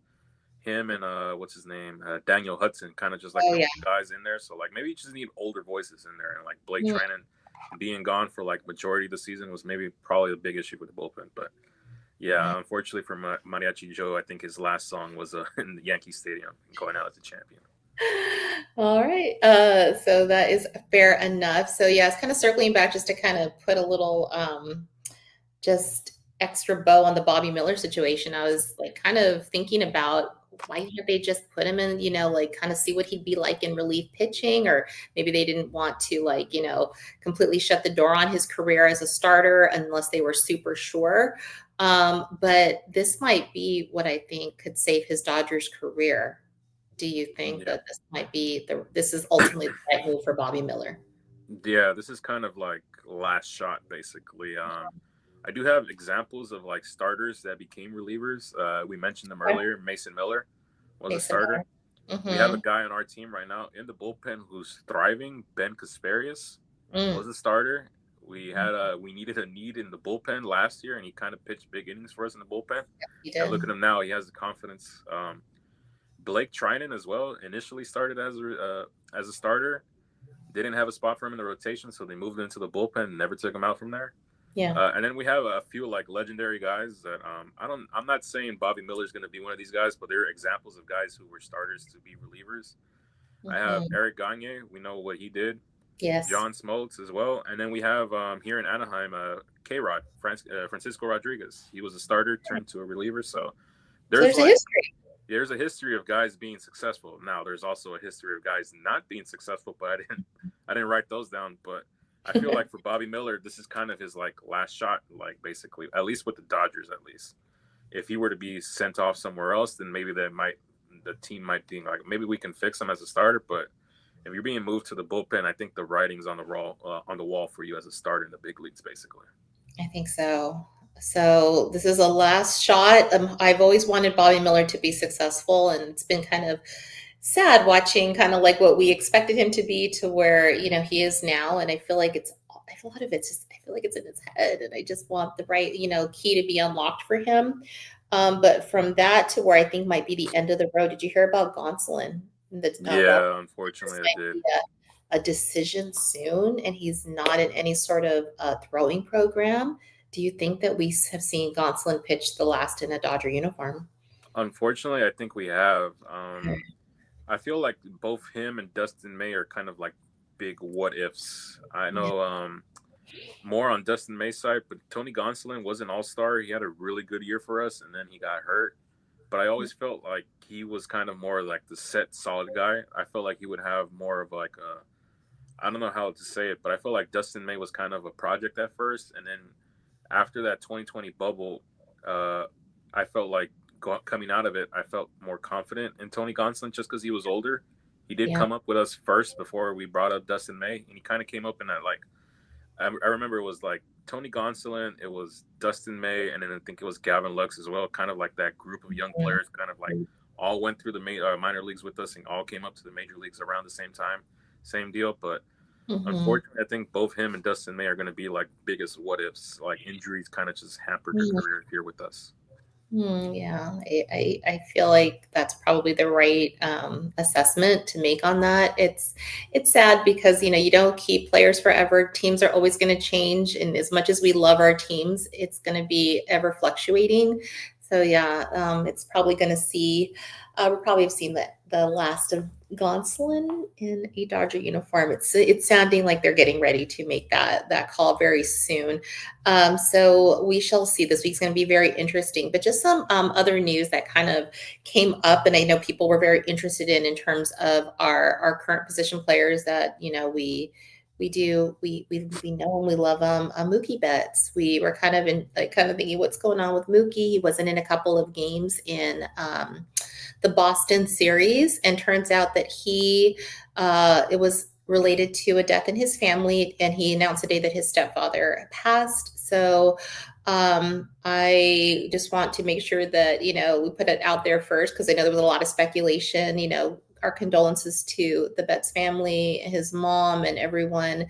him and what's his name, Daniel Hudson, kind of just like Oh the yeah. old guys in there. So like maybe you just need older voices in there, and like Blake Mm. Trinan being gone for like majority of the season was maybe probably a big issue with the bullpen. But Yeah. yeah, unfortunately for Mariachi Joe, I think his last song was in the Yankee Stadium, going out as a champion. All right. So that is fair enough. So yeah, it's kind of circling back just to kind of put a little just extra bow on the Bobby Miller situation. I was like kind of thinking about why didn't they just put him in, like kind of see what he'd be like in relief pitching, or maybe they didn't want to like, completely shut the door on his career as a starter unless they were super sure. But this might be what I think could save his Dodgers career. Do you think Yeah. that this is ultimately the right move for Bobby Miller? Yeah, this is kind of like last shot, basically. I do have examples of like starters that became relievers. We mentioned them Okay. earlier. Mason Miller was a Mason starter. Miller. We have a Mm-hmm. guy on our team right now in the bullpen who's thriving. Ben Kasparius Mm. was a starter. We needed a need in the bullpen last year, and he kind of pitched big innings for us in the bullpen. He And look did. at him now; he has the confidence. Blake Trinan as well initially started as a starter, didn't have a spot for him in the rotation, so they moved into the bullpen and never took him out from there. Yeah. And then we have a few like legendary guys that I'm not saying Bobby Miller's going to be one of these guys, but they're examples of guys who were starters to be relievers. I have Mhm. Eric Gagne. We know what he did. Yes. John Smoltz as well, and then we have here in Anaheim, K Rod Francisco Rodriguez. He was a starter turned to a reliever. So So there's there's a like history. there's a history of guys being successful. Now there's also a history of guys not being successful, but I didn't write those down. But I feel like for Bobby Miller, this is kind of his like last shot, like basically, at least with the Dodgers, at least. If he were to be sent off somewhere else, then maybe the team might think like maybe we can fix him as a starter. But if you're being moved to the bullpen, I think the writing's on the wall for you as a starter in the big leagues, basically. I think so. So this is a last shot. I've always wanted Bobby Miller to be successful, and it's been kind of sad watching kind of like what we expected him to be to where he is now. And I feel like a lot of it's just I feel like it's in his head, and I just want the right key to be unlocked for him. But from that to where I think might be the end of the road. Did you hear about Gonsolin? The Yeah, This unfortunately, I might did. be that. a decision soon and he's not in any sort of throwing program, do you think that we have seen Gonsolin pitch the last in a Dodger uniform? Unfortunately, I think we have. I feel like both him and Dustin May are kind of like big what ifs. I Yeah. know more on Dustin May's side, but Tony Gonsolin was an all-star. He had a really good year for us, and then he got hurt. But I always felt like he was kind of more like the set, solid guy. I felt like he would have more of like a, I don't know how to say it, but I feel like Dustin May was kind of a project at first, and then after that 2020 bubble, uh, I felt like coming out of it, I felt more confident in Tony Gonsolin just because he was older. He did Yeah. come up with us first before we brought up Dustin May, and he kind of came up in that like I remember it was like Tony Gonsolin, it was Dustin May, and then I think it was Gavin Lux as well. Kind of like that group of young players, kind of like all went through the minor leagues with us and all came up to the major leagues around the same time. Same deal, but Mm-hmm. unfortunately, I think both him and Dustin May are going to be like biggest what ifs. Like injuries kind of just hampered their career here with us. Yeah, I feel like that's probably the right assessment to make on that. It's sad because you don't keep players forever. Teams are always going to change, and as much as we love our teams, it's going to be ever fluctuating. So yeah, it's probably going to see. We'll probably have seen the last of Gonsolin in a Dodger uniform. It's sounding like they're getting ready to make that call very soon. So we shall see. This week's going to be very interesting. But just some other news that kind of came up, and I know people were very interested in terms of our current position players that we know and we love them. Mookie Betts. We were kind of thinking what's going on with Mookie. He wasn't in a couple of games in the Boston series, and turns out that it was related to a death in his family, and he announced today that his stepfather passed. So I just want to make sure that we put it out there first because I know there was a lot of speculation. Our condolences to the Betts family, his mom, and everyone,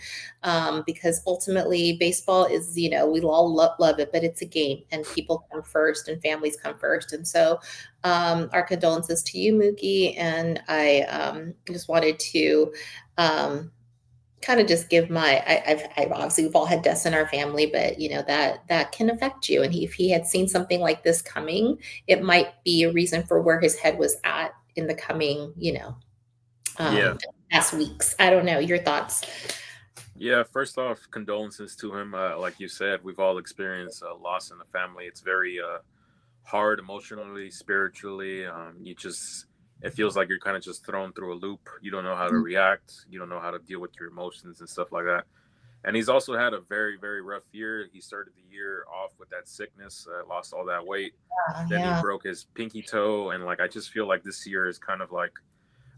because ultimately baseball is, we all love it, but it's a game, and people come first, and families come first, and so our condolences to you, Mookie, and I just wanted to kind of just give I've obviously we've all had deaths in our family, but that can affect you. And if he had seen something like this coming, it might be a reason for where his head was at in the coming, Yeah. past weeks. I don't know. Your thoughts? Yeah, first off, condolences to him. Like you said, we've all experienced a loss in the family. It's very hard emotionally, spiritually. It feels like you're kind of just thrown through a loop. You don't know how to react. You don't know how to deal with your emotions and stuff like that. And he's also had a very, very rough year. He started the year off with that sickness, lost all that weight. Then he Yeah. broke his pinky toe. And like, I just feel like this year is kind of like,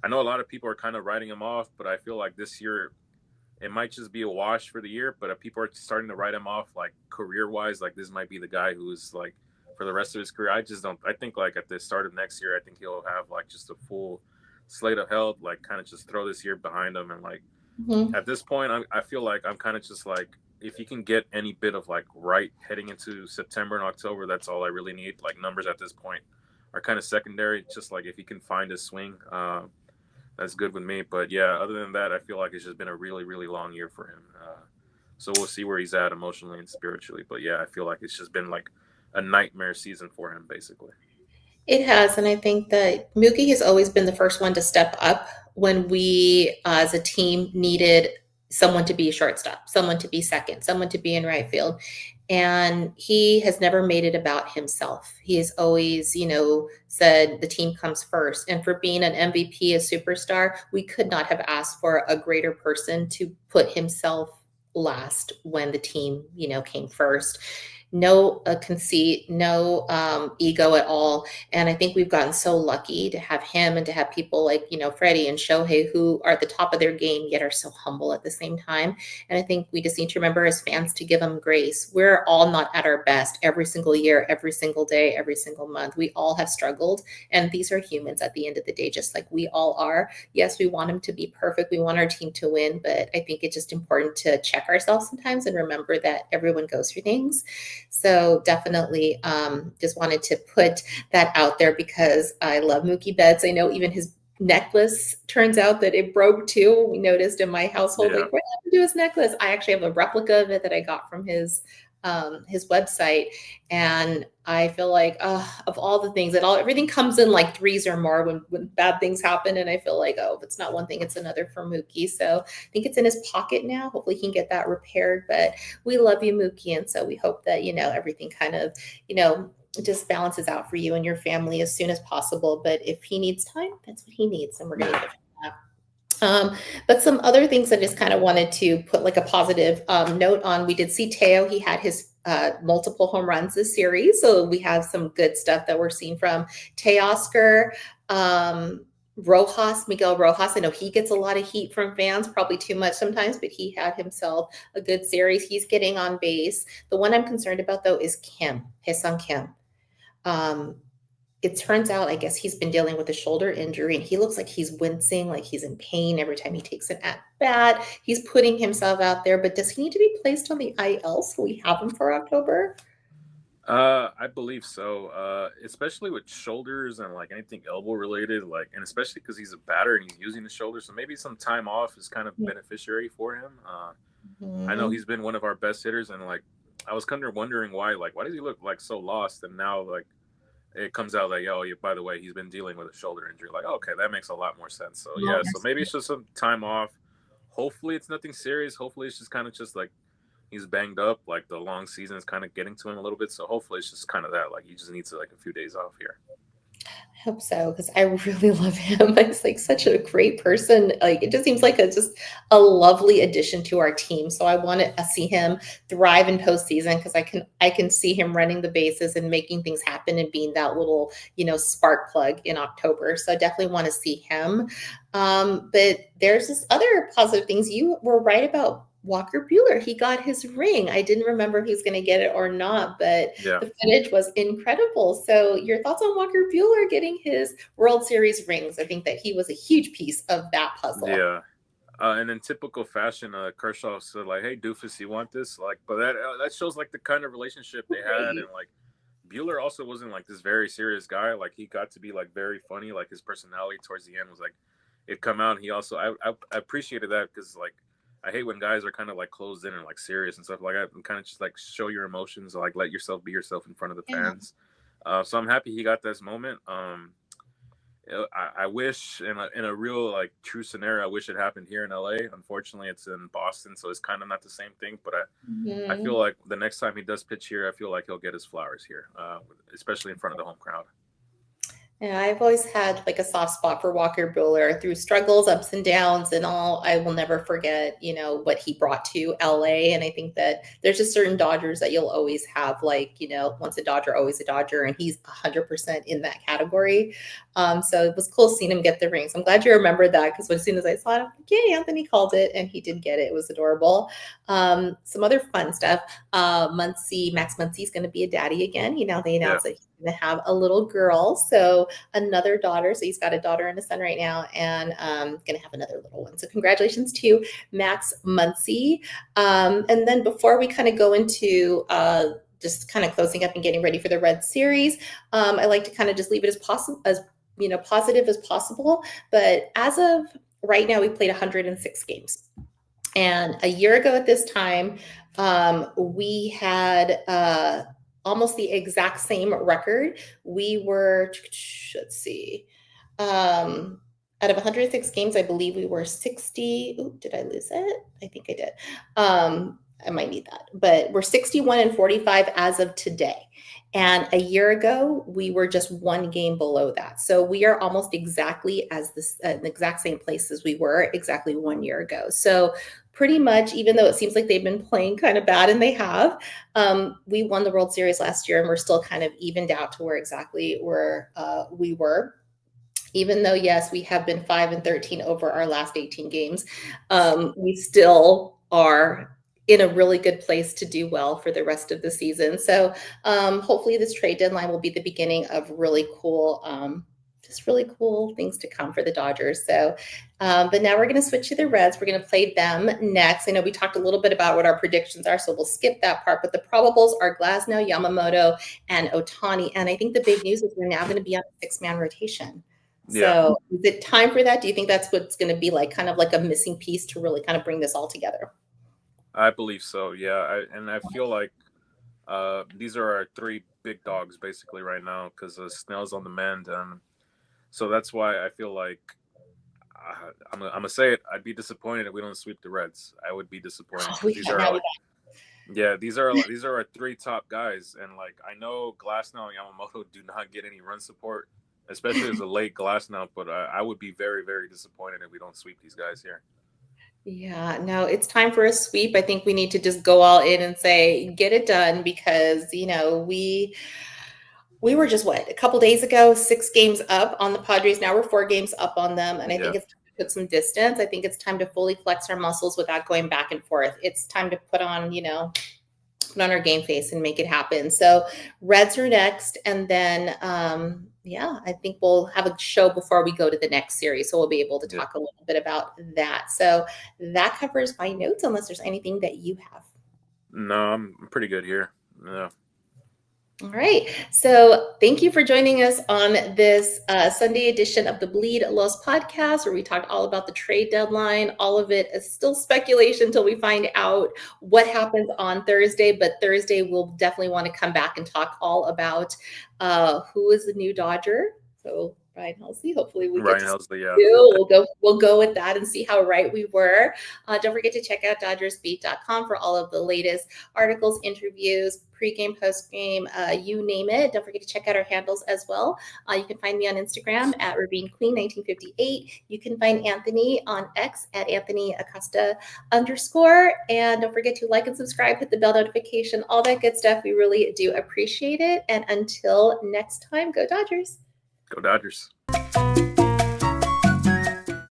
I know a lot of people are kind of writing him off, but I feel like this year it might just be a wash for the year, but people are starting to write him off like career wise. Like this might be the guy who's like for the rest of his career. I just don't. I think like at the start of next year, I think he'll have like just a full slate of health. Like kind of just throw this year behind him, and like Mhm. at this point, I feel like I'm kind of just like if you can get any bit of like right heading into September and October, that's all I really need. Like numbers at this point are kind of secondary. Just like if you can find a swing. That's good with me. But yeah, other than that, I feel like it's just been a really, really long year for him. So we'll see where he's at emotionally and spiritually. But yeah, I feel like it's just been like a nightmare season for him, basically. It has, and I think that Mookie has always been the first one to step up when we, as a team, needed someone to be a shortstop, someone to be second, someone to be in right field. And he has never made it about himself. He has always, said the team comes first. And for being an MVP, a superstar, we could not have asked for a greater person to put himself last when the team, came first. No conceit, no ego at all. And I think we've gotten so lucky to have him and to have people like, Freddie and Shohei who are at the top of their game yet are so humble at the same time. And I think we just need to remember as fans to give them grace. We're all not at our best every single year, every single day, every single month. We all have struggled. And these are humans at the end of the day, just like we all are. Yes, we want them to be perfect. We want our team to win. But I think it's just important to check ourselves sometimes and remember that everyone goes through things. So definitely just wanted to put that out there because I love Mookie Betts. I know even his necklace, turns out that it broke too. We noticed in my household, Yeah. like, what happened to his necklace? I actually have a replica of it that I got from his website. And I feel like, of all the things everything comes in like threes or more when bad things happen. And I feel like, oh, if it's not one thing, it's another for Mookie. So I think it's in his pocket now. Hopefully he can get that repaired, but we love you, Mookie. And so we hope that, everything kind of, just balances out for you and your family as soon as possible. But if he needs time, that's what he needs. And we're going to give him that. But some other things I just kind of wanted to put like a positive note on. We did see Teo. He had his multiple home runs this series. So we have some good stuff that we're seeing from Teoscar. Miguel Rojas. I know he gets a lot of heat from fans, probably too much sometimes, but he had himself a good series. He's getting on base. The one I'm concerned about, though, is Kim, his son Kim. It turns out, I guess he's been dealing with a shoulder injury and he looks like he's wincing, like he's in pain every time he takes an at bat. He's putting himself out there, but does he need to be placed on the IL so we have him for October? I believe so. Especially with shoulders and like anything elbow related, like, and especially because he's a batter and he's using the shoulder, so maybe some time off is kind of beneficiary for him. I know he's been one of our best hitters, and like I was kind of wondering why does he look like so lost, and now like it comes out like, oh, by the way, he's been dealing with a shoulder injury. Like, okay, that makes a lot more sense. So yeah, so maybe it's just some time off. Hopefully it's nothing serious. Hopefully it's just kind of just like he's banged up. Like the long season is kind of getting to him a little bit. So hopefully it's just kind of that. Like he just needs like a few days off here. I hope so, because I really love him. He's like such a great person. Like it just seems like just a lovely addition to our team. So I want to see him thrive in postseason because I can see him running the bases and making things happen and being that little spark plug in October. So I definitely want to see him. But there's this other positive things. You were right about Walker Buehler. He got his ring. I didn't remember if he was going to get it or not, but the footage was incredible. So your thoughts on Walker Buehler getting his World Series rings? I think that he was a huge piece of that puzzle. Yeah. And in typical fashion, Kershaw said like, "Hey, doofus, you want this?" Like, but that shows like the kind of relationship they had, and like Buehler also wasn't like this very serious guy. Like he got to be like very funny. Like his personality towards the end was like it come out. And he also I appreciated that because like I hate when guys are kind of like closed in and like serious and stuff. Like I kind of just like show your emotions, like let yourself be yourself in front of the fans. So I'm happy he got this moment. I wish in a real like true scenario, I wish it happened here in LA. Unfortunately, it's in Boston, so it's kind of not the same thing. But I feel like the next time he does pitch here, I feel like he'll get his flowers here, especially in front of the home crowd. Yeah, I've always had like a soft spot for Walker Buehler through struggles, ups and downs, and all. I will never forget, what he brought to LA. And I think that there's just certain Dodgers that you'll always have, like, once a Dodger, always a Dodger, and he's 100% in that category. So it was cool seeing him get the rings. I'm glad you remembered that because as soon as I saw it, I'm like, yeah, Anthony called it, and he did get it. It was adorable. Some other fun stuff. Max Muncy is going to be a daddy again. They announced that he's going to have a little girl. So another daughter. So he's got a daughter and a son right now, and going to have another little one. So congratulations to Max Muncy. And then before we kind of go into just kind of closing up and getting ready for the Red Series, I like to kind of just leave it as positive as possible. But as of right now, we played 106 games. And a year ago at this time, we had almost the exact same record. We were, let's see, out of 106 games, I believe we were 60. Ooh, did I lose it? I think I did. I might need that, but we're 61-45 as of today. And a year ago, we were just one game below that. So we are almost exactly as the exact same place as we were exactly 1 year ago. So pretty much, even though it seems like they've been playing kind of bad, and they have, we won the World Series last year, and we're still kind of evened out to where exactly we were. Even though, yes, we have been 5-13 over our last 18 games, we still are in a really good place to do well for the rest of the season. So hopefully this trade deadline will be the beginning of really cool, just really cool things to come for the Dodgers. So, but now we're going to switch to the Reds. We're going to play them next. I know we talked a little bit about what our predictions are, so we'll skip that part. But the probables are Glasnow, Yamamoto, and Ohtani. And I think the big news is we're now going to be on a 6-man rotation. Yeah, So is it time for that? Do you think that's what's going to be like, kind of like a missing piece to really kind of bring this all together? I believe so. Yeah, and I feel like these are our three big dogs basically right now because Snell's on the mend, and so that's why I feel like I'm gonna say it. I'd be disappointed if we don't sweep the Reds. I would be disappointed Oh, because these are now we like, yeah, these are our three top guys, and like I know Glasnow and Yamamoto do not get any run support, especially as a late Glasnow. But I would be very very disappointed if we don't sweep these guys here. Yeah, no, it's time for a sweep. I think we need to just go all in and say, get it done because, we were just what, a couple days ago, 6 games up on the Padres. Now we're 4 games up on them. And I Yeah, think it's time to put some distance. I think it's time to fully flex our muscles without going back and forth. It's time to put on our game face and make it happen. So Reds are next. And then yeah, I think we'll have a show before we go to the next series. So we'll be able to yeah. talk a little bit about that. So that covers my notes, unless there's anything that you have. No, I'm pretty good here. Yeah. All right. So thank you for joining us on this Sunday edition of the Bleed Los podcast, where we talked all about the trade deadline. All of it is still speculation until we find out what happens on Thursday. But Thursday, we'll definitely want to come back and talk all about who is the new Dodger. So Ryan Helsley, hopefully we get Ryan to see Helsley, yeah. you. We'll go with that and see how right we were. Don't forget to check out DodgersBeat.com for all of the latest articles, interviews, pregame, postgame, you name it. Don't forget to check out our handles as well. You can find me on Instagram at RavineQueen1958. You can find Anthony on X at Anthony Acosta _. And don't forget to like and subscribe, hit the bell notification, all that good stuff. We really do appreciate it. And until next time, go Dodgers. Go Dodgers.